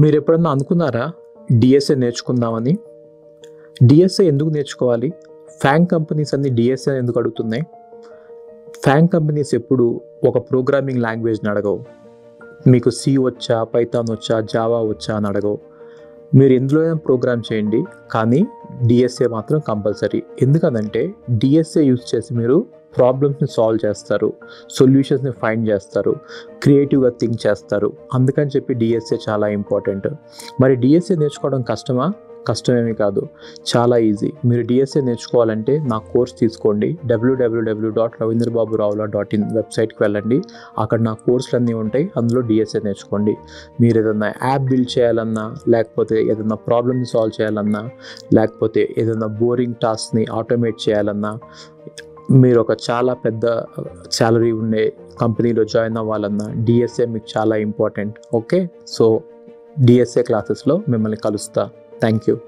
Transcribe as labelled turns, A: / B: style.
A: మీరు ఎప్పుడన్నా అనుకున్నారా డిఎస్ఏ నేర్చుకుందామని? డిఎస్ఏ ఎందుకు నేర్చుకోవాలి? ఫ్యాంగ్ కంపెనీస్ అన్ని డిఎస్ఏ ఎందుకు అడుగుతున్నాయి? ఫ్యాంగ్ కంపెనీస్ ఎప్పుడు ఒక ప్రోగ్రామింగ్ లాంగ్వేజ్ని అడగవు. మీకు సి వచ్చా, పైథాన్ వచ్చా, జావా వచ్చా అని అడగవు. మీరు ఎందులో ప్రోగ్రామ్ చేయండి, కానీ డిఎస్ఏ మాత్రం కంపల్సరీ. ఎందుకనంటే డిఎస్ఏ యూజ్ చేసి మీరు ప్రాబ్లమ్స్ని సాల్వ్ చేస్తారు, సొల్యూషన్స్ని ఫైండ్ చేస్తారు, క్రియేటివ్గా థింక్ చేస్తారు. అందుకని చెప్పి డిఎస్ఏ చాలా ఇంపార్టెంట్. మరి డిఎస్ఏ నేర్చుకోవడం కష్టమా? కష్టమేమీ కాదు, చాలా ఈజీ. మీరు డిఎస్ఏ నేర్చుకోవాలంటే నా కోర్స్ తీసుకోండి. www.ravindrababurao.in వెబ్సైట్కి వెళ్ళండి. అక్కడ నా కోర్సులు అన్నీ ఉంటాయి, అందులో డిఎస్ఏ నేర్చుకోండి. మీరు ఏదైనా యాప్ బిల్డ్ చేయాలన్నా, లేకపోతే ఏదైనా ప్రాబ్లమ్ని సాల్వ్ చేయాలన్నా, లేకపోతే ఏదైనా బోరింగ్ టాస్క్ని ఆటోమేట్ చేయాలన్నా, మీరు ఒక చాలా పెద్ద శాలరీ ఉండే కంపెనీలో జాయిన్ అవ్వాలన్నా డిఎస్ఏ మీకు చాలా ఇంపార్టెంట్. ఓకే, సో డిఎస్ఏ క్లాసెస్లో మిమ్మల్ని కలుస్తా. Thank you.